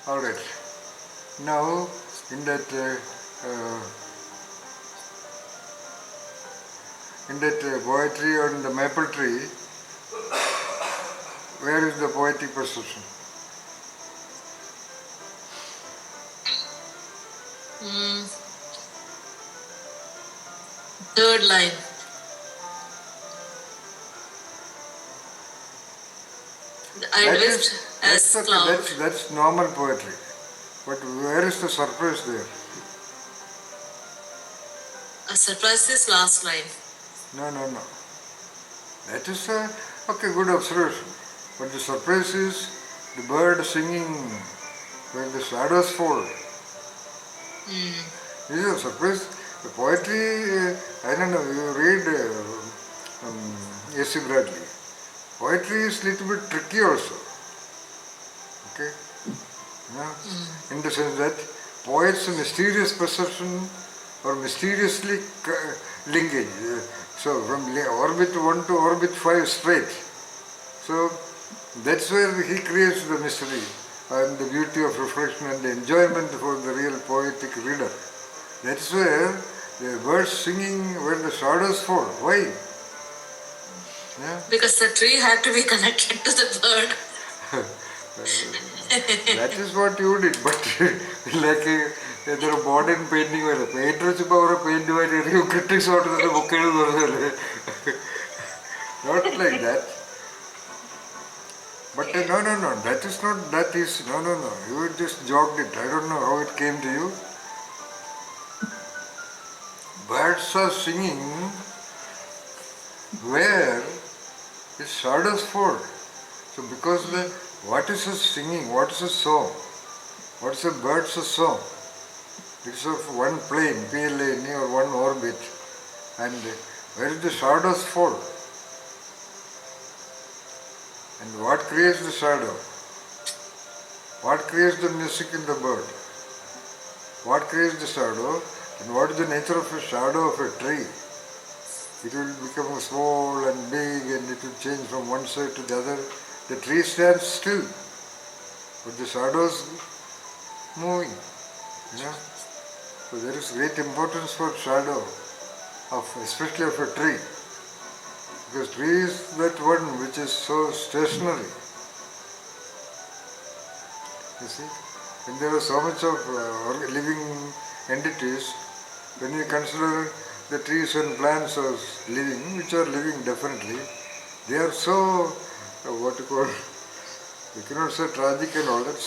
Alright. Now, in that uh, poetry on the maple tree, where is the poetic perception? Third line. I drift as Okay, cloud. that's normal poetry. But where is the surprise there? A surprise is last line. No. That is a good observation. But the surprise is the bird singing when the shadows fall. This is a surprise. The poetry, I don't know, you read A.C. Bradley. Poetry is little bit tricky also. Okay? In the sense that poets' mysterious perception or mysteriously linkage. So from orbit 1 to orbit 5 straight. So that's where he creates the mystery and the beauty of reflection and the enjoyment for the real poetic reader. That's where the birds singing where the shadows fall. Why? Yeah? Because the tree had to be connected to the bird. That is what you did, but like a modern painting where painter is power paint you critics out of the book. Not like that. But no, that is not that is no. You just jogged it. I don't know how it came to you. Birds are singing where the shadows fall. So because what is a singing? What is a song? What is a bird's song? It's of one plane, PLA, or one orbit. And where the shadows fall. And what creates the shadow? What creates the music in the bird? What creates the shadow? And what is the nature of a shadow of a tree? It will become small and big and it will change from one side to the other. The tree stands still, but the shadows moving. Yeah? So there is great importance for shadow, especially of a tree. Because tree is that one which is so stationary. You see? When there is so much of living entities, when you consider the trees and plants as living, which are living definitely, they are so, what you call, you cannot say tragic and all that,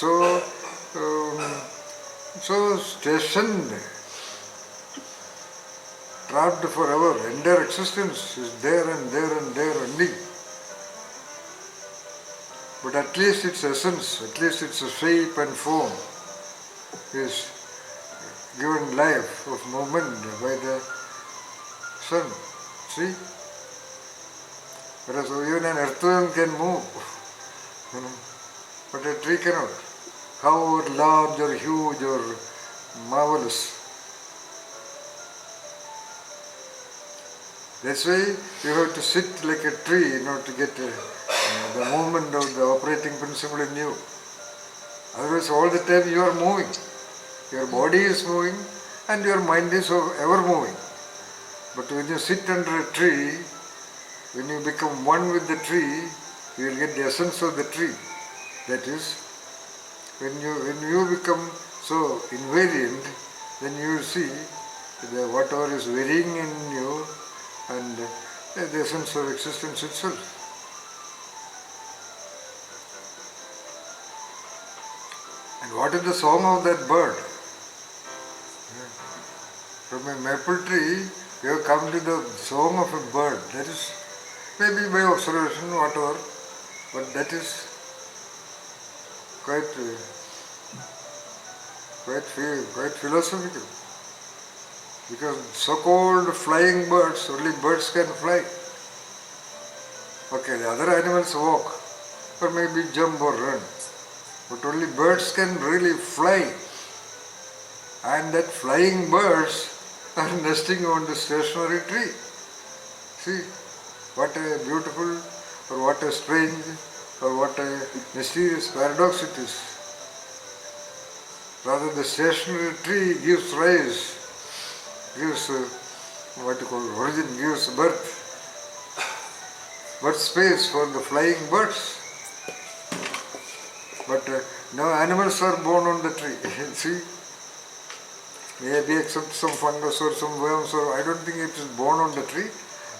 so stationed, trapped forever, and their existence is there and there and there only. But at least its essence, at least its shape and form is given life of movement by the sun. See? Whereas even an earthworm can move, but a tree cannot. However large or huge or marvelous. That's why you have to sit like a tree to get the movement of the operating principle in you. Otherwise all the time you are moving. Your body is moving and your mind is ever moving. But when you sit under a tree, when you become one with the tree, you will get the essence of the tree. That is, when you become so invariant, then you will see whatever is varying in you and the essence of existence itself. And what is the song of that bird? From a maple tree, you have come to the song of a bird. That is maybe by observation, whatever, but that is quite philosophical. Because so-called flying birds, only birds can fly. Okay, the other animals walk, or maybe jump or run. But only birds can really fly. And that flying birds are nesting on the stationary tree. See, what a beautiful, or what a strange, or what a mysterious paradox it is. Rather, the stationary tree gives rise, gives what you call origin, gives birth space for the flying birds. But no animals are born on the tree. See, maybe except some fungus or some worms, or I don't think it is born on the tree.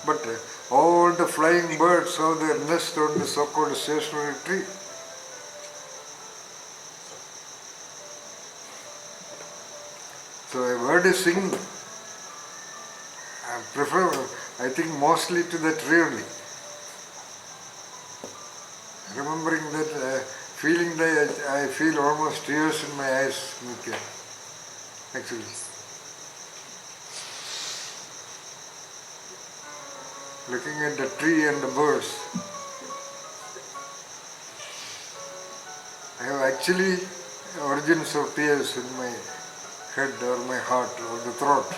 But all the flying birds have their nest on the so-called stationary tree. So a bird is singing. I prefer, I think, mostly to the tree only. Remembering that, feeling that, I feel almost tears in my eyes, Nitya, actually. Looking at the tree and the birds. I have actually origins of tears in my head or my heart or the throat.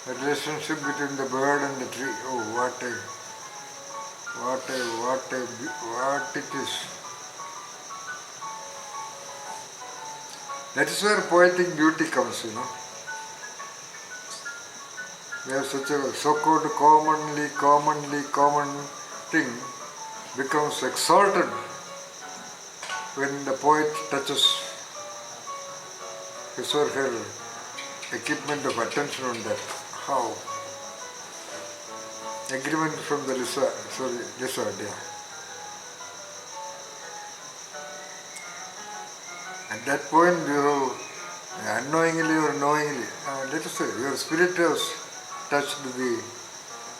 The relationship between the bird and the tree. Oh, what it is. That is where poetic beauty comes, you know. We have such a so-called common thing becomes exalted when the poet touches his or her equipment of attention on that. How? Agreement from the lizard, yeah. At that point, you unknowingly or knowingly, let us say, your spirit has touched the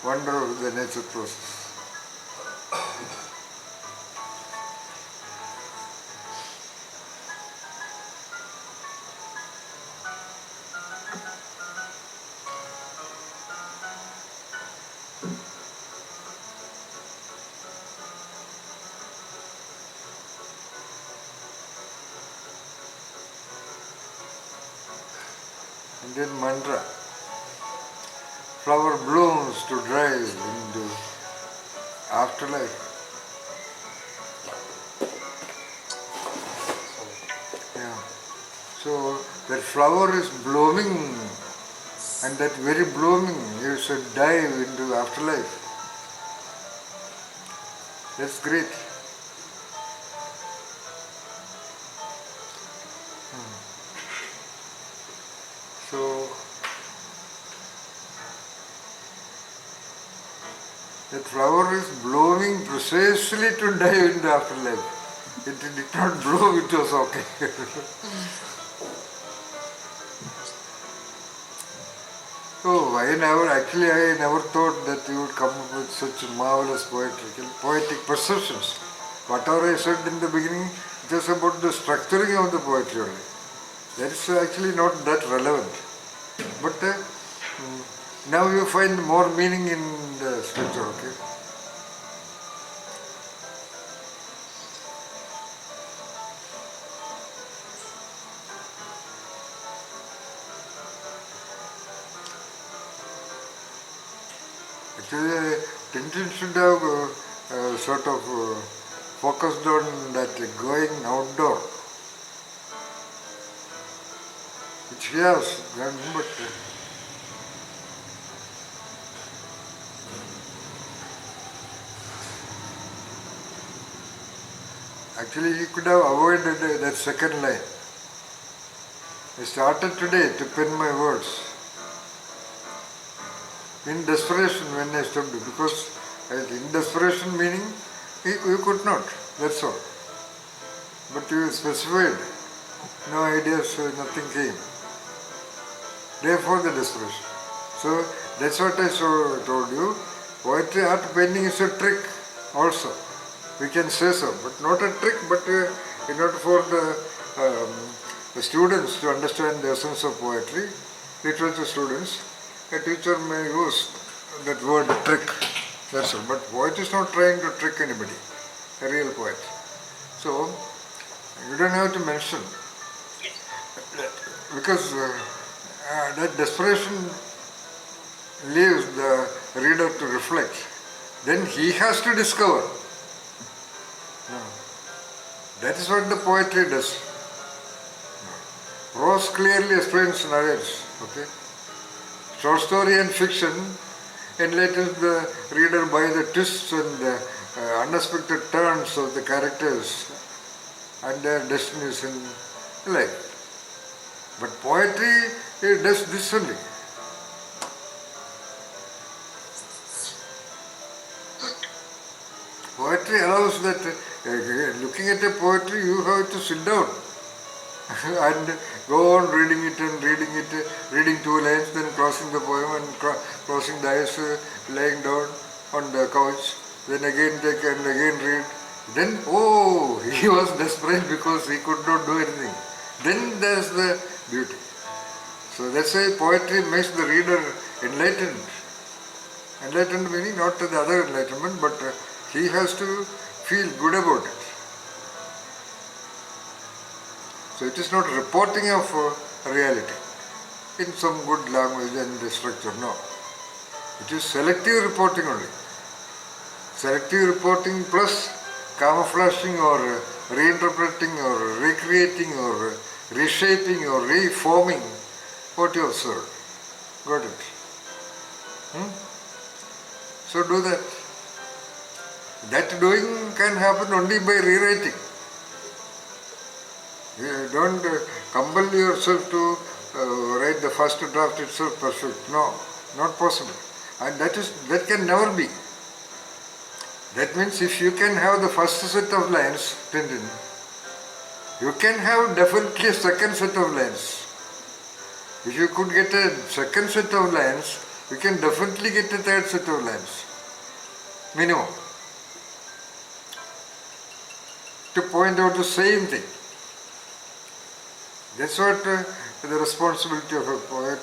wonder of the nature process. Indian mantra. Flower blooms to drive into afterlife. Yeah. So that flower is blooming, and that very blooming you should dive into afterlife. That's great. So that flower is blooming precisely to dive into afterlife. It did not bloom, it was okay. So I never thought that you would come up with such marvelous poetic perceptions. Whatever I said in the beginning, it was about the structuring of the poetry only. That is actually not that relevant. But now you find more meaning in the scripture, okay? Actually, Tintin should have sort of focused on that going outdoor, which he has done, but actually he could have avoided that second line. I started today to pen my words in desperation when I stopped, because in desperation meaning you could not, that's all. But you specified, no ideas, nothing came. Therefore the desperation. So that's what I told you. Poetry, art, painting is a trick also. We can say so, but not a trick, but in order for the students to understand the essence of poetry, literature students, a teacher may use that word trick, that's all. But poet is not trying to trick anybody, a real poet. So, you don't have to mention, because that desperation leaves the reader to reflect. Then he has to discover. No. That is what the poetry does. Prose clearly explains narratives. Okay? Short story and fiction enlightens the reader by the twists and the unexpected turns of the characters and their destinies in life. But poetry, it does this only. Poetry allows that, looking at a poetry, you have to sit down and go on reading it and reading 2 lines, then closing the poem and closing the eyes, lying down on the couch, then again take and again read. Then, oh, he was desperate because he could not do anything. Then there's the beauty. So that's why poetry makes the reader enlightened. Enlightened meaning not the other enlightenment, but he has to feel good about it. So it is not reporting of reality in some good language and structure, no. It is selective reporting only. Selective reporting plus camouflaging or reinterpreting or recreating or reshaping or reforming what you observed. Got it? So do that. That doing can happen only by rewriting. You don't compel yourself to write the first draft itself perfect. No, not possible. And that can never be. That means if you can have the first set of lines, you can have definitely a second set of lines. If you could get a second set of lines, you can definitely get a third set of lines. Minimum. To point out the same thing. That's what the responsibility of a poet,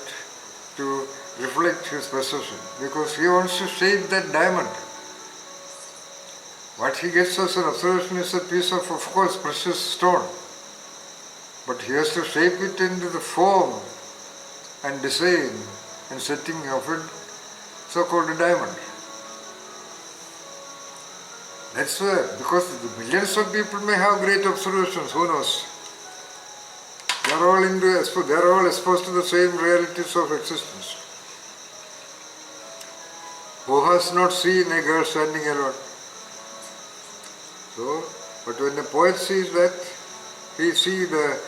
to reflect his perception, because he wants to shape that diamond. What he gets as an observation is a piece of course, precious stone. But he has to shape it into the form and design and setting of it, so-called a diamond. That's where, because the millions of people may have great observations, who knows? They are all exposed to the same realities of existence. Who has not seen a girl standing alone? So, but when the poet sees that, he sees the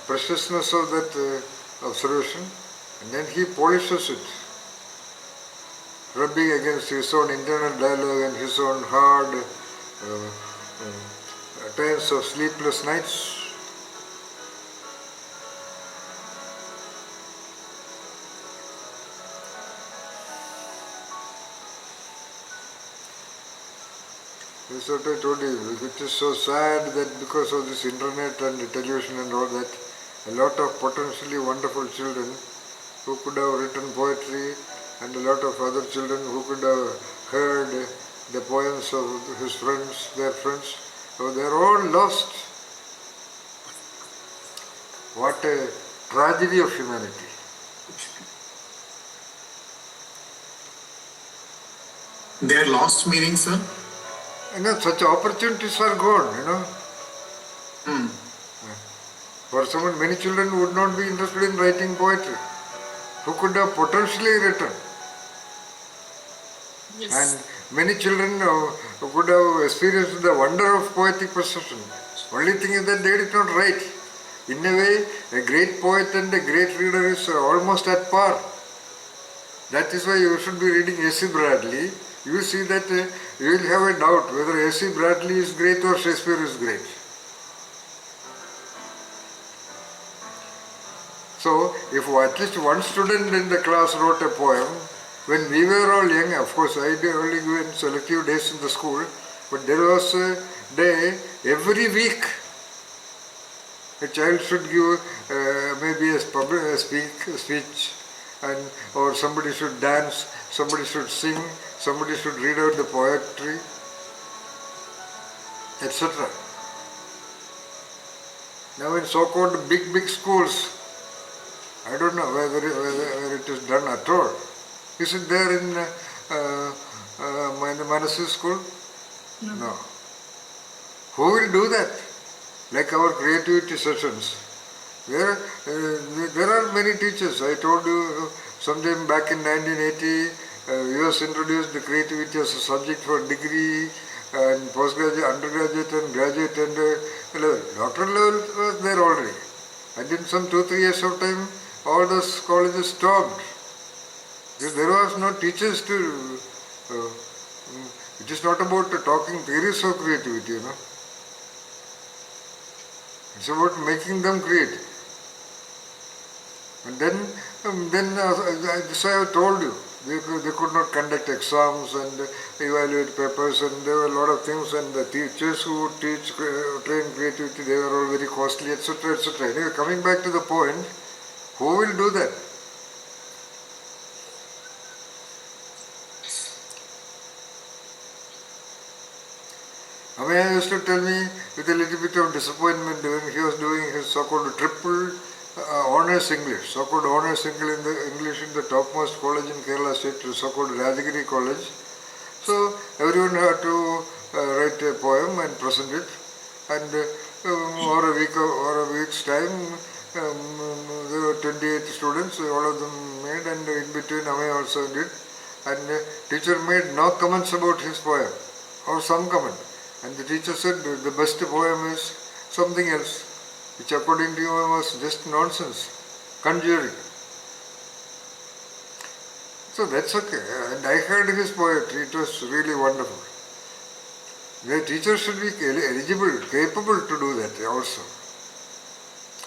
preciousness of that observation, and then he polishes it, rubbing against his own internal dialogue and his own hard times of sleepless nights. That's what I told you, it is so sad that because of this internet and television and all that, a lot of potentially wonderful children who could have written poetry and a lot of other children who could have heard the poems of his friends, their friends, so they are all lost. What a tragedy of humanity. They are lost meaning, sir? Such opportunities are gone, Hmm. For someone, many children would not be interested in writing poetry, who could have potentially written. Yes. And many children who could have experienced the wonder of poetic perception. Only thing is that they did not write. In a way, a great poet and a great reader is almost at par. That is why you should be reading A.C. Bradley. You will see that you will have a doubt whether A.C. Bradley is great or Shakespeare is great. So, if at least one student in the class wrote a poem, when we were all young, of course I only went selective days in the school, but there was a day every week a child should give maybe a speech, and or somebody should dance, somebody should sing, somebody should read out the poetry, etc. Now in so-called big schools, I don't know whether it is done at all. Is it there in Manasi school? No. Who will do that? Like our creativity sessions. There are many teachers. I told you sometime back in 1980, US introduced the creativity as a subject for degree and postgraduate, undergraduate and graduate and level. Doctoral level was there already. And in some 2-3 years of time, all those colleges stopped. There was no teachers to... it is not about talking theories of creativity, It's about making them create. And then this I have told you, they could not conduct exams and evaluate papers, and there were a lot of things, and the teachers who would train creativity, they were all very costly, etc., etc. Anyway, coming back to the point, who will do that? Amaya used to tell me with a little bit of disappointment when he was doing his so-called triple honors English, so-called honors English in the topmost college in Kerala State, so-called Rajagiri College. So everyone had to write a poem and present it, and over a week's time, there were 28 students, all of them made, and in between Amaya also did, and teacher made no comments about his poem, or some comment. And the teacher said the best poem is something else, which according to you was just nonsense, conjuring. So that's okay. And I heard his poetry, it was really wonderful. The teacher should be eligible, capable to do that also.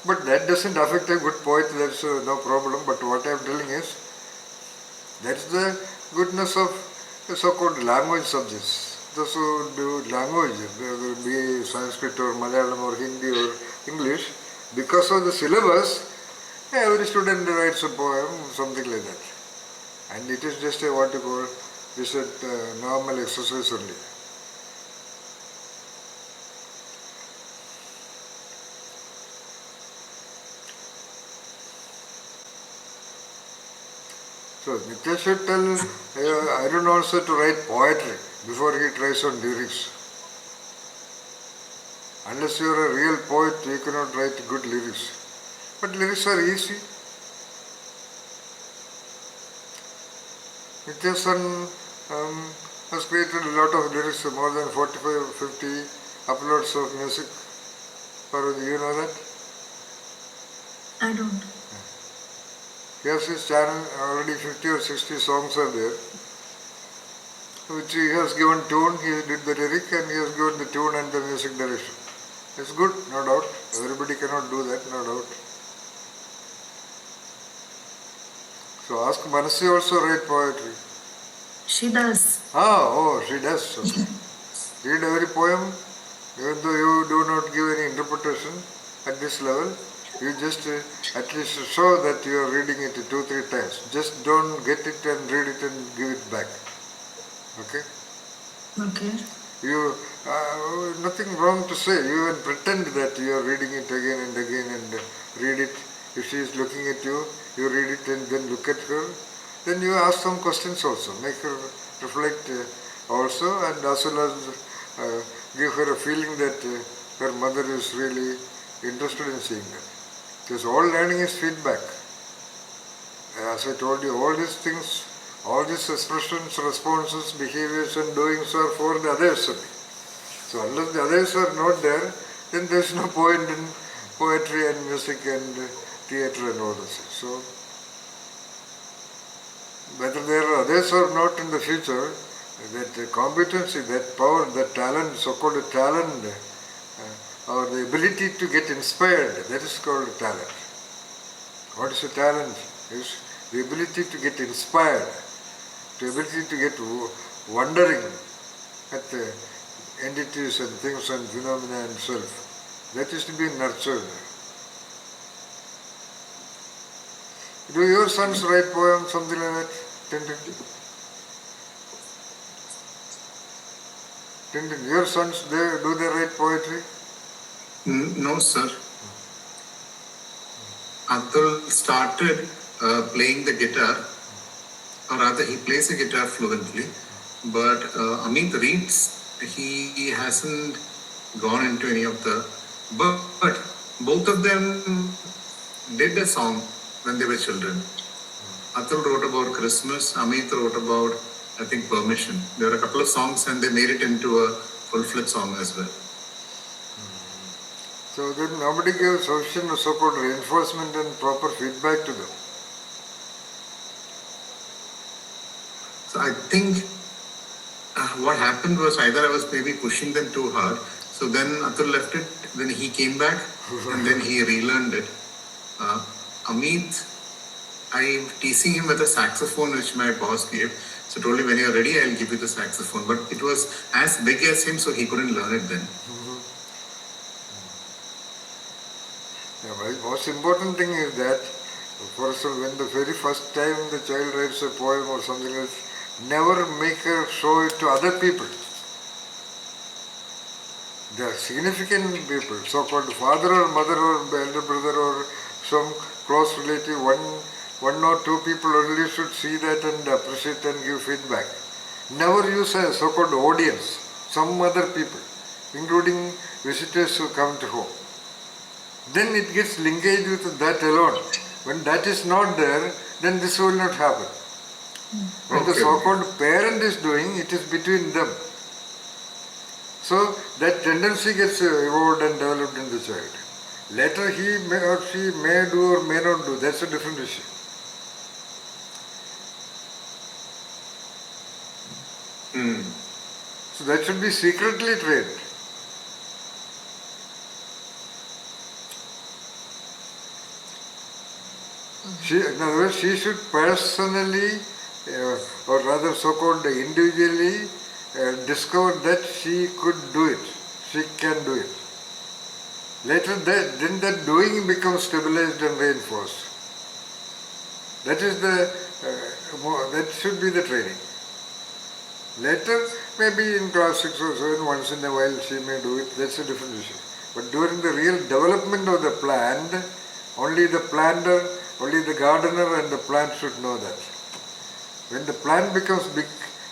But that doesn't affect a good poet, that's no problem. But what I am telling is, that's the goodness of the so-called language subjects. Those who do language, whether it be Sanskrit or Malayalam or Hindi or English, because of the syllabus, every student writes a poem, something like that. And it is just a what you call, this normal exercise only. So Nitya should tell Arun also to write poetry before he tries on lyrics. Unless you are a real poet, you cannot write good lyrics. But lyrics are easy. Nitya's son has created a lot of lyrics, more than 45 or 50 uploads of music. Parvati, you know that? I don't. He has his channel, already 50 or 60 songs are there, which he has given tune, he did the lyric and he has given the tune and the music direction. It's good, no doubt. Everybody cannot do that, no doubt. So ask Manasi also write poetry. She does. She does. Okay. Read every poem, even though you do not give any interpretation at this level. You just at least show that you are reading it 2-3 times. Just don't get it and read it and give it back. Okay? Okay. You nothing wrong to say. You even pretend that you are reading it again and again and read it. If she is looking at you, you read it and then look at her. Then you ask some questions also. Make her reflect also, and as well as give her a feeling that her mother is really interested in seeing that. Because all learning is feedback. As I told you, all these things, all these expressions, responses, behaviors and doings are for the others only. So unless the others are not there, then there is no point in poetry and music and theatre and all this. So whether there are others or not in the future, that competency, that power, that talent, so-called talent, or the ability to get inspired, that is called talent. What is a talent? Is the ability to get inspired, the ability to get wondering at the entities and things and phenomena and self. That is to be nurtured. Do your sons write poems, something like that? Tintin, your sons, do they write poetry? No, sir. Atul started playing the guitar, or rather, he plays the guitar fluently. But Amit reads, he hasn't gone into any of the. But both of them did a song when they were children. Atul wrote about Christmas, Amit wrote about, I think, Permission. There are a couple of songs and they made it into a full-fledged song as well. So then nobody gave sufficient so-called reinforcement and proper feedback to them. So I think what happened was either I was maybe pushing them too hard. So then Atul left it, then he came back and then he relearned it. Amit, I'm teasing him with a saxophone which my boss gave. So told him when you're ready, I'll give you the saxophone. But it was as big as him, so he couldn't learn it then. The most important thing is that, for example, when the very first time the child writes a poem or something else, never make her show it to other people. They are significant people, so-called father or mother or elder brother or some close relative, one or two people only should see that and appreciate and give feedback. Never use a so-called audience, some other people, including visitors who come to home. Then it gets linkage with that alone. When that is not there, then this will not happen. When the so-called parent is doing, it is between them. So that tendency gets evolved and developed in the child. Later he may or she may do or may not do, that's a different issue. So that should be secretly trained. In other words, she should personally, or rather so-called individually, discover that she could do it, she can do it. Later, then that doing becomes stabilized and reinforced. That is that should be the training. Later, maybe in class 6 or 7, once in a while she may do it, that's a different issue. But during the real development of the plant, only the planter, only the gardener and the plant should know that. When the plant becomes big,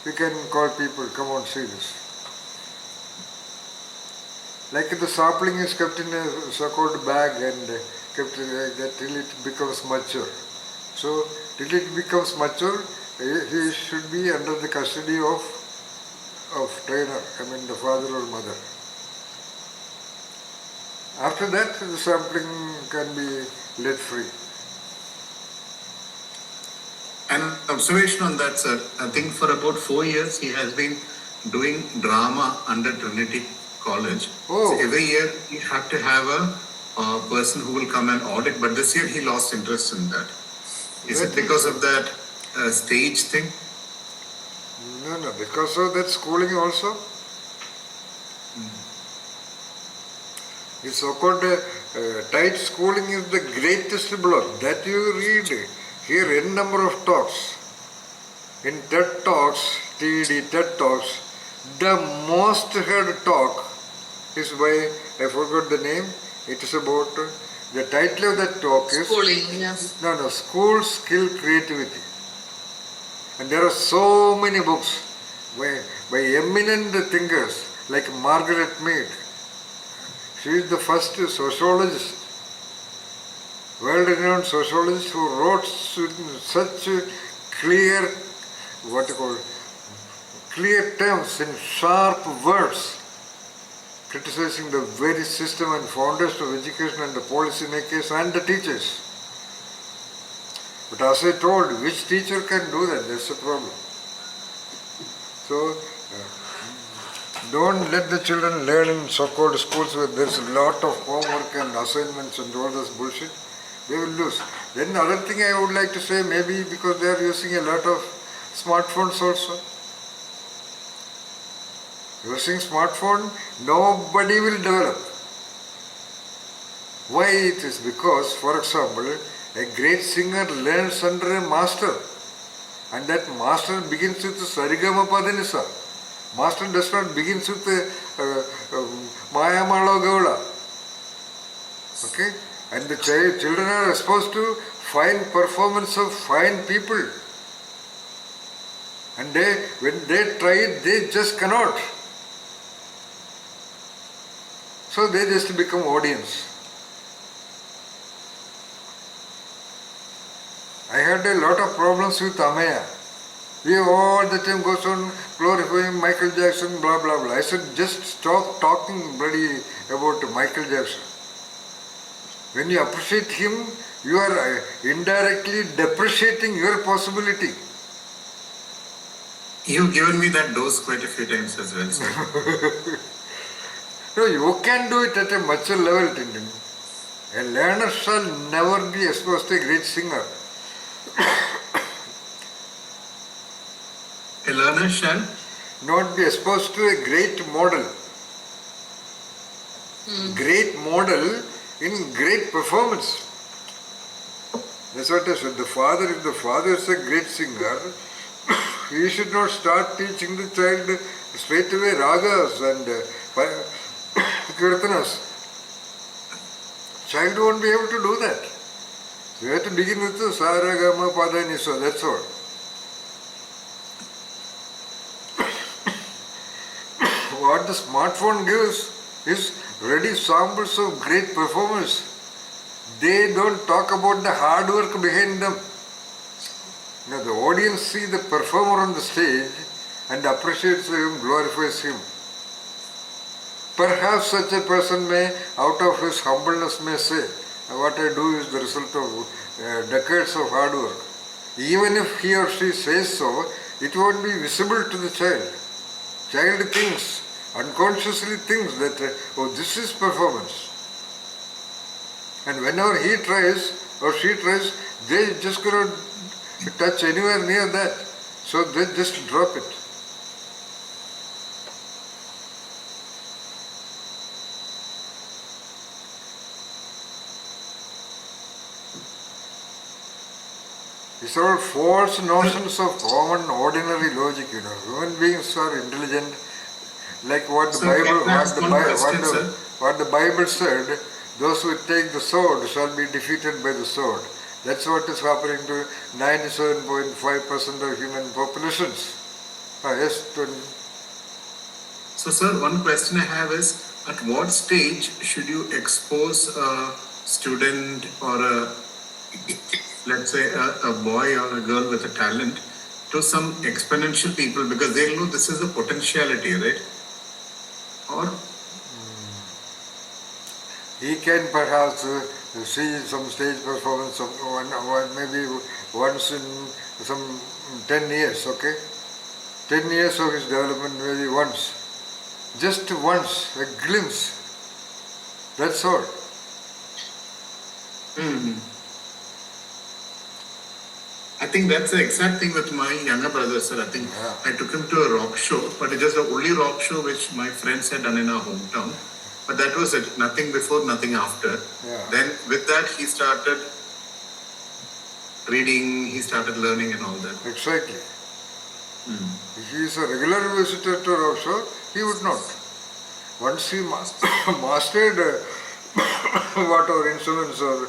we can call people, come on, see this. Like the sapling is kept in a so-called bag and kept like that till it becomes mature. So, till it becomes mature, he should be under the custody of trainer, the father or mother. After that, the sapling can be let free. An observation on that, sir. I think for about 4 years he has been doing drama under Trinity College. Oh. So every year you have to have a person who will come and audit, but this year he lost interest in that. Is it because of that stage thing? No, because of that schooling also. The so-called tight schooling is the greatest block. That you read, hear n number of talks. In TED Talks, TED Talks, the most heard talk is by, I forgot the name, it is about, the title of that talk is... Schooling, yeah. No, School Skill Creativity. And there are so many books by eminent thinkers like Margaret Mead. She is the first sociologist, world-renowned sociologist who wrote such clear, clear terms in sharp words, criticizing the very system and foundation of education and the policy makers and the teachers. But as I told, which teacher can do that? That's the problem. So, don't let the children learn in so-called schools where there's a lot of homework and assignments and all this bullshit. They will lose. Then another thing I would like to say, maybe because they are using a lot of smartphones also. Using smartphone, nobody will develop. Why it is? Because, for example, a great singer learns under a master, and that master begins with Sarigama Padanisa. Master does not begin with Maya Malo Gaula. Okay? And the children are supposed to find performance of fine people. And when they try it, they just cannot. So they just become audience. I had a lot of problems with Amaya. He all the time goes on glorifying Michael Jackson, blah blah blah. I said, just stop talking bloody about Michael Jackson. When you appreciate him, you are indirectly depreciating your possibility. You've given me that dose quite a few times as well, sir. No, you can do it at a mature level, Tintin. A learner shall never be exposed to a great singer. A learner shall Not be exposed to a great model. Great model in great performance. That's what I said. If the father is a great singer, he should not start teaching the child straight away ragas and kirtanas. Child won't be able to do that. You have to begin with the sa, ra, ga, ma, pa, da, ni, so. That's all. What the smartphone gives is ready samples of great performers. They don't talk about the hard work behind them. Now the audience see the performer on the stage and appreciates him, glorifies him. Perhaps such a person may, out of his humbleness, may say, what I do is the result of decades of hard work. Even if he or she says so, it won't be visible to the child. Child thinks, unconsciously thinks that, oh, this is performance. And whenever he tries or she tries, they just cannot touch anywhere near that. So they just drop it. These are all false notions of common, ordinary logic, Human beings are intelligent, like what the Bible said, those who take the sword shall be defeated by the sword. That's what is happening to 97.5% of human populations. Yes, So, sir, one question I have is, at what stage should you expose a student or let's say a boy or a girl with a talent to some exponential people, because they'll know this is a potentiality, right? Or he can perhaps see some stage performance of maybe once in some 10 years, okay? 10 years of his development, maybe once. Just once, a glimpse. That's all. I think that's the exact thing with my younger brother, sir. I think I took him to a rock show, but it is the only rock show which my friends had done in our hometown. But that was it. Nothing before, nothing after. Yeah. Then with that, he started reading, he started learning and all that. Exactly. If he is a regular visitor to rock show, he would not. Once he mastered whatever instruments or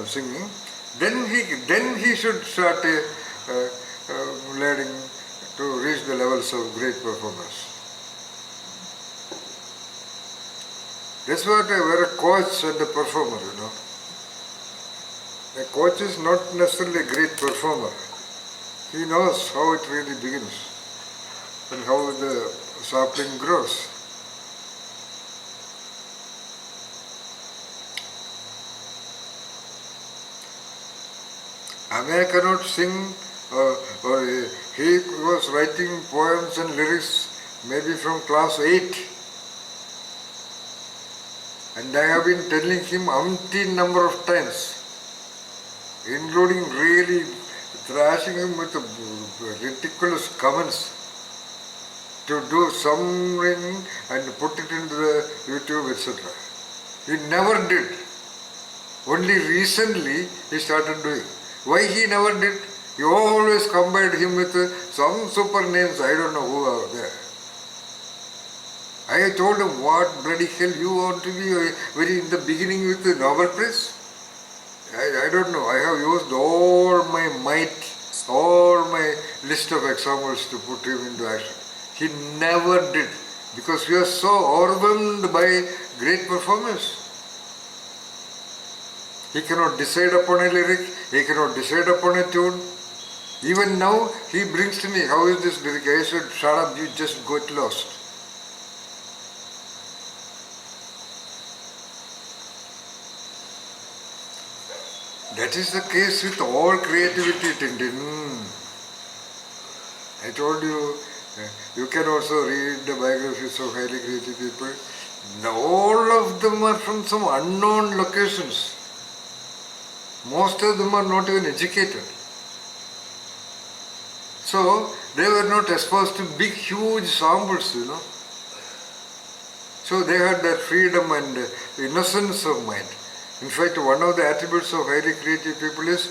singing, then he should start learning to reach the levels of great performance. That's what we're a coach and a performer, A coach is not necessarily a great performer. He knows how it really begins and how the sapling grows. Amaya cannot sing, or he was writing poems and lyrics maybe from class 8. And I have been telling him umpteen number of times, including really thrashing him with ridiculous comments, to do something and put it into the YouTube, etc. He never did. Only recently he started doing. Why he never did? He always compared him with some super names, I don't know who are there. I told him, what bloody hell you want to be very in the beginning with the Nobel Prize? I don't know. I have used all my might, all my list of examples to put him into action. He never did because he was so overwhelmed by great performance. He cannot decide upon a lyric, he cannot decide upon a tune. Even now, he brings to me, how is this lyric? I said, shut up, you just got lost. That is the case with all creativity, Tintin. I told you, you can also read the biographies of highly creative people. All of them are from some unknown locations. Most of them are not even educated. So, they were not exposed to big, huge samples, So, they had that freedom and innocence of mind. In fact, one of the attributes of highly creative people is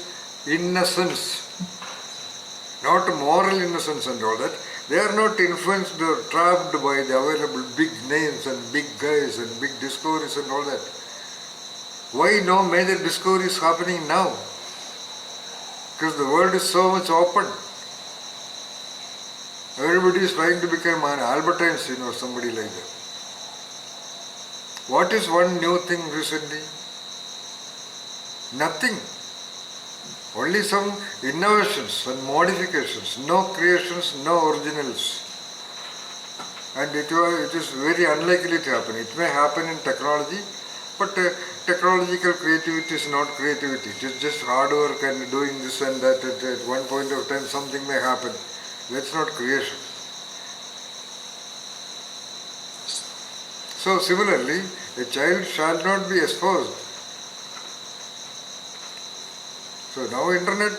innocence. Not moral innocence and all that. They are not influenced or trapped by the available big names and big guys and big discoveries and all that. Why no major discovery is happening now? Because the world is so much open. Everybody is trying to become an Albert Einstein or somebody like that. What is one new thing recently? Nothing. Only some innovations and modifications. No creations, no originals. And it is very unlikely to happen. It may happen in technology, but technological creativity is not creativity. It is just hard work and doing this and that. At one point of time something may happen. That's not creation. So similarly, a child shall not be exposed. So now internet,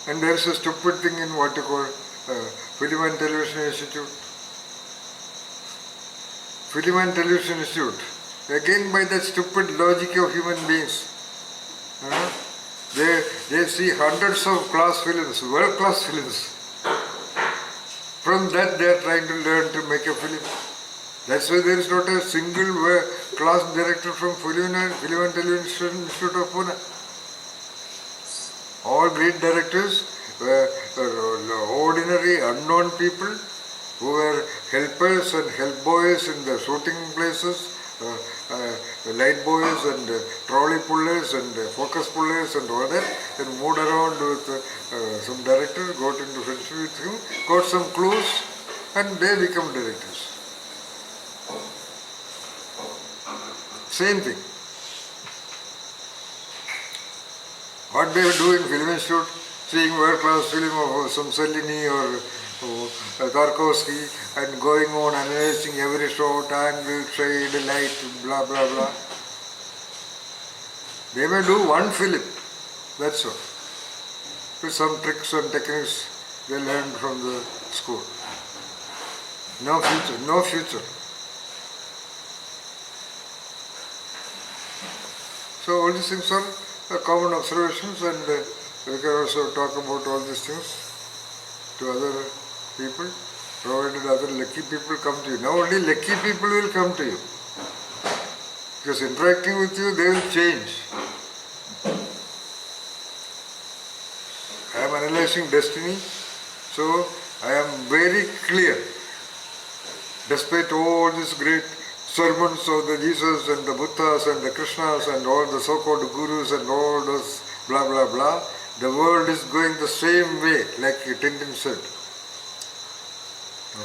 and there is a stupid thing in what you call Film and Television Institute. Film and Television Institute, again by the stupid logic of human beings. They see hundreds of class films, world-class films. From that they are trying to learn to make a film. That's why there is not a single class director from Film and Television Institute of Pune. All great directors were ordinary, unknown people who were helpers and help boys in the shooting places, light boys and trolley pullers and focus pullers and all that, and moved around with some director, got into friendship with him, got some clues, and they become directors. Same thing. What they do in Film Institute, seeing world-class film of some Cellini or Tarkovsky and going on analyzing every shot, angle, shade, light, blah blah blah. They may do one film, that's all. With some tricks and techniques they learned from the school. No future, no future. So all these things are common observations, and we can also talk about all these things to other people, provided other lucky people come to you. Now only lucky people will come to you. Because interacting with you, they will change. I am analyzing destiny, so I am very clear. Despite all these great sermons of the Jesus and the Buddhas and the Krishnas and all the so-called gurus and all those blah blah blah, the world is going the same way, like Tintin said.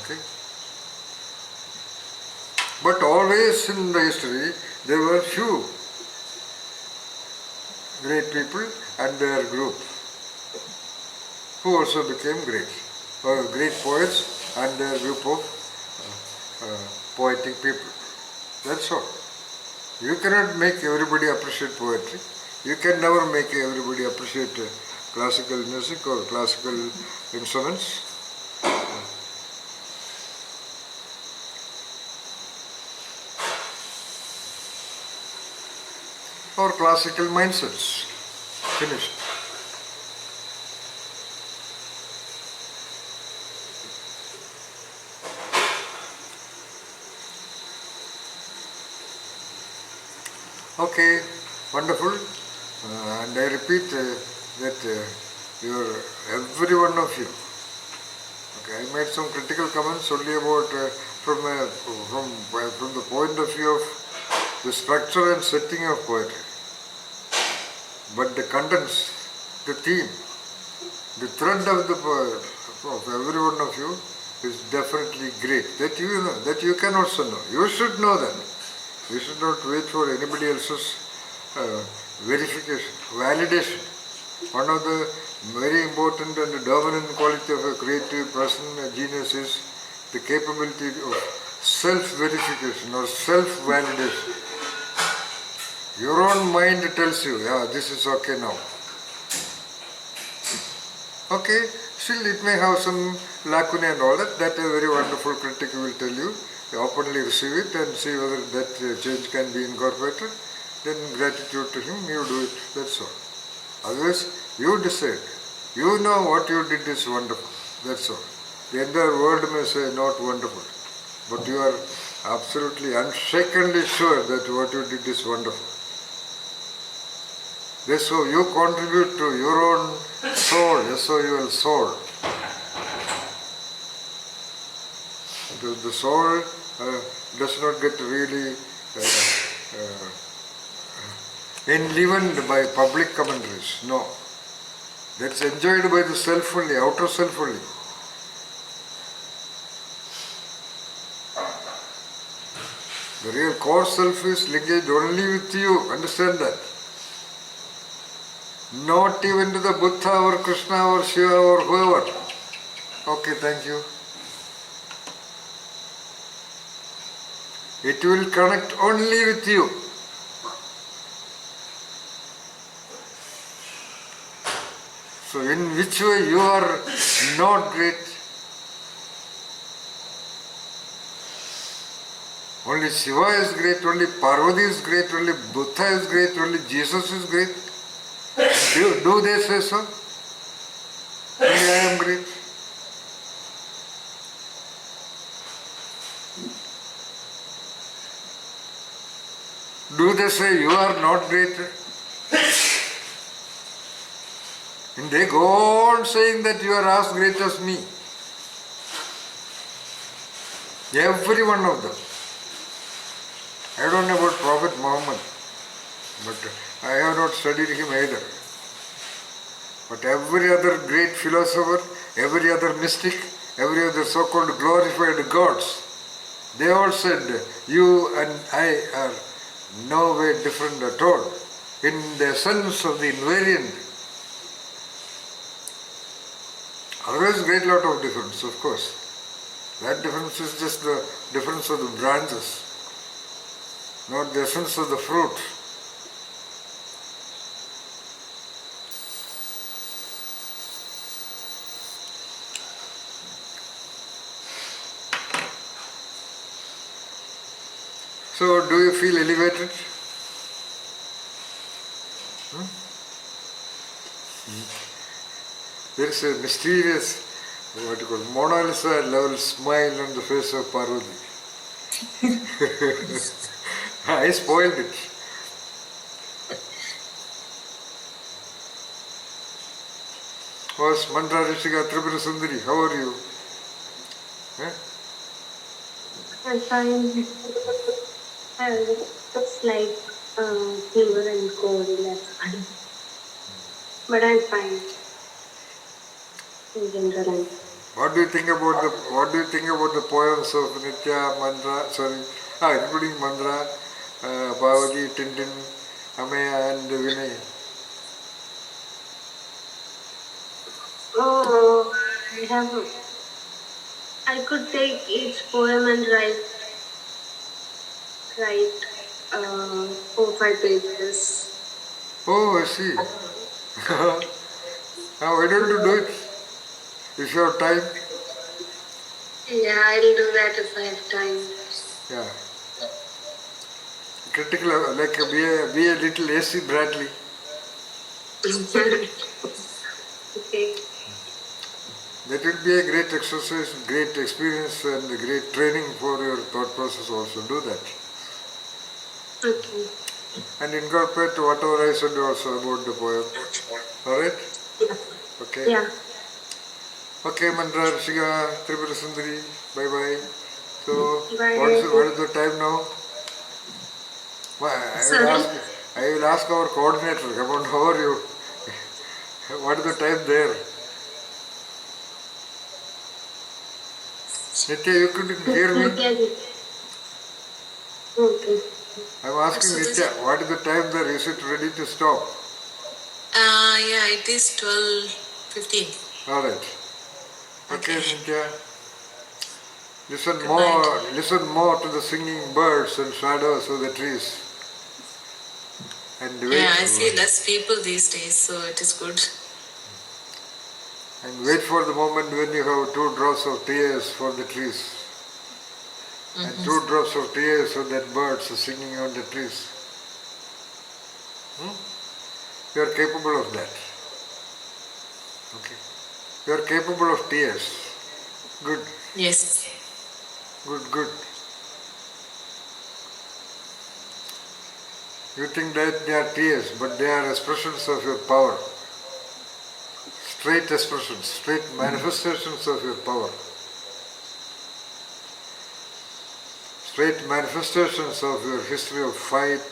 Okay? But always in the history, there were few great people and their group who also became great. Or great poets and their group of poetic people. That's all. You cannot make everybody appreciate poetry. You can never make everybody appreciate classical music or classical instruments. Or classical mindsets. Finished. Okay, wonderful. And I repeat that every one of you. Okay, I made some critical comments only about from the point of view of the structure and setting of poetry. But the contents, the theme, the thread of of every one of you is definitely great. That you know, that you can also know. You should know that. You should not wait for anybody else's verification, validation. One of the very important and dominant quality of a creative person, a genius, is the capability of self-verification or self-validation. Your own mind tells you, yeah, this is okay now. Okay, still it may have some lacunae and all that. That a very wonderful critic will tell you. You openly receive it and see whether that change can be incorporated. Then gratitude to him, you do it. That's all. Otherwise, you decide. You know what you did is wonderful. That's all. The entire world may say not wonderful, but you are absolutely unshakenly sure that what you did is wonderful. That's how you contribute to your own soul, SOUL soul. The soul does not get really enlivened by public commentaries. No. That's enjoyed by the self only, outer self only. The real core self is linked only with you. Understand that. Not even to the Buddha or Krishna or Shiva or whoever. Okay, thank you. It will connect only with you. So in which way you are not great? Only Shiva is great, only Parvati is great, only Buddha is great, only Jesus is great. Do they say so? Only I am great. Do they say you are not great? And they go on saying that you are as great as me. Every one of them. I don't know about Prophet Muhammad, but I have not studied him either. But every other great philosopher, every other mystic, every other so-called glorified gods, they all said, you and I are no way different at all. In the sense of the invariant. Otherwise, great lot of difference, of course. That difference is just the difference of the branches, not the essence of the fruit. So, do you feel elevated? There is a mysterious, what you call, Mona Lisa level smile on the face of Parvati. I spoiled it. Was Mantra Rishika Tripura Sundari, how are you? I find it's like fever and cold, that's fine. But I'm fine. In general, I'm fine. What do you think about the poems of Nitya, Mantra, including Mantra, Parvati, Tintin, Amaya and Vinay? Oh, I could take each poem and write 4-5 pages. Oh, I see. Now, why don't you do it? If you have time. Yeah, I'll do that if I have time. Yeah. Critical, like be a little AC Bradley. Okay. That will be a great exercise, great experience and a great training for your thought process also. Do that. Okay. and incorporate whatever I said also about the poem. Alright? Okay. Yeah. Okay, Mandra, Rishika, Tripura Sundari, bye bye. So, Bye. what is the time now? Sorry? I will ask our coordinator, come on, how are you? What is the time there? Nitya, you couldn't hear me? Okay. I'm asking So this- Nitya, what is the time there? Is it ready to stop? Yeah, it is 12:15. Alright. Okay, Okay. Nitya. Listen Good more, night. listen more to the singing birds and shadows of the trees. And wait, Yeah, I see less people these days, so it is good. and wait for the moment when you have 2 drops of tears for the trees. And 2 drops of tears for that birds singing on the trees. You are capable of that. Okay. You are capable of tears. Good, Yes. good. You think that they are tears, but they are expressions of your power. Straight expressions, straight manifestations of your power. Straight manifestations of your history of fight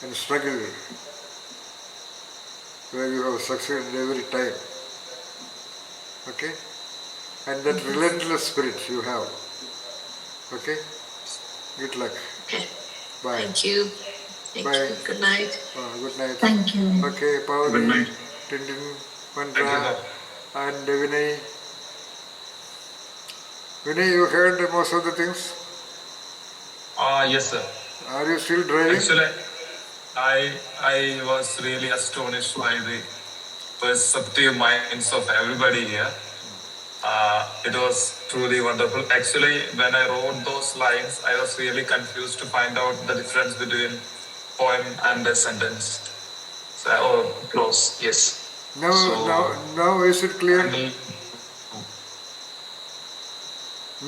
and struggle, where you have succeeded every time. Okay? And that relentless spirit you have. Okay? Good luck. Okay. Bye. Thank you. Thank Bye. you. Good night. Good night. Thank you. Okay, Pavani, Good night. Tintin, Thank you, Mandra, sir. and Vinay. Vinay, you heard most of the things? Yes, sir. Are you still driving? Actually, I was really astonished by the perceptive minds of everybody here. It was truly wonderful. Actually, when I wrote those lines, I was really confused to find out the difference between poem and a sentence. So, or prose, yes. Now is it clear? I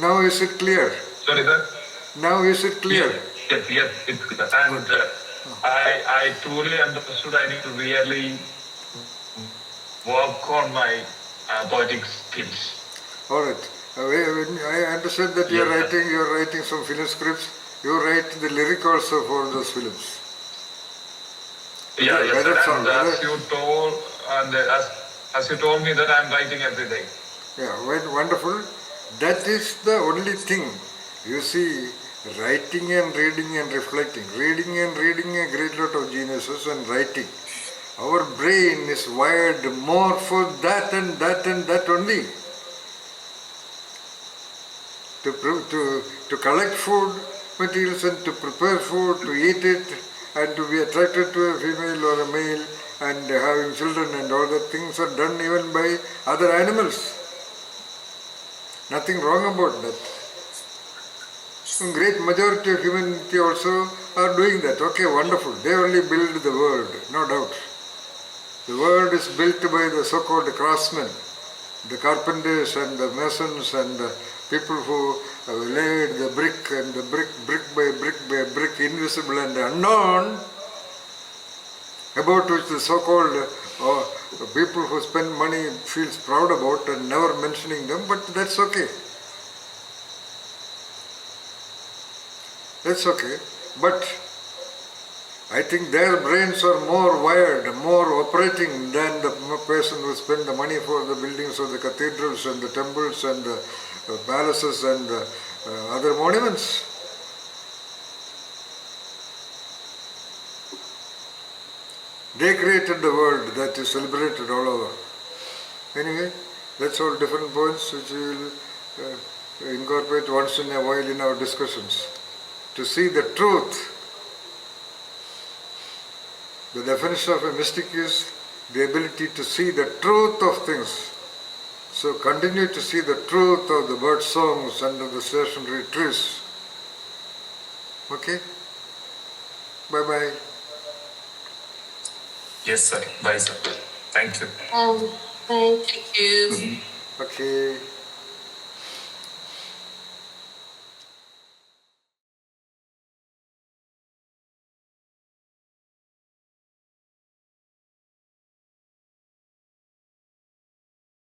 Now is it clear? sorry, sir. Now is it clear? Yes, it's clear. And I truly understood I need to really work on my poetic skills. All right. I understand that you are writing some film scripts. You write the lyric also for those films. Yeah, yes, Whether sir. some- And whether- as you told me that I'm writing every day. Yeah, wonderful. That is the only thing. You see, writing and reading and reflecting. Reading and reading, a great lot of geniuses, and writing. Our brain is wired more for that and that and that only. To collect food materials and to prepare food, to eat it, and to be attracted to a female or a male, and having children, and all that things are done even by other animals. Nothing wrong about that. A great majority of humanity also are doing that. Okay, wonderful. They only build the world, no doubt. The world is built by the so-called craftsmen, the carpenters and the masons and the people who laid the brick, and the brick by brick, invisible and unknown, about which the so-called people who spend money feels proud about and never mentioning them, but that's okay. That's okay. But I think their brains are more wired, more operating than the person who spent the money for the buildings of the cathedrals and the temples and the palaces and the other monuments. They created the world that is celebrated all over. Anyway, that's all different points which we will incorporate once in a while in our discussions. To see the truth. The definition of a mystic is the ability to see the truth of things. So continue to see the truth of the bird songs under the stationary trees. Okay? Bye-bye. Yes, sir. Bye, sir. Thank you. Bye. Thank you. Okay.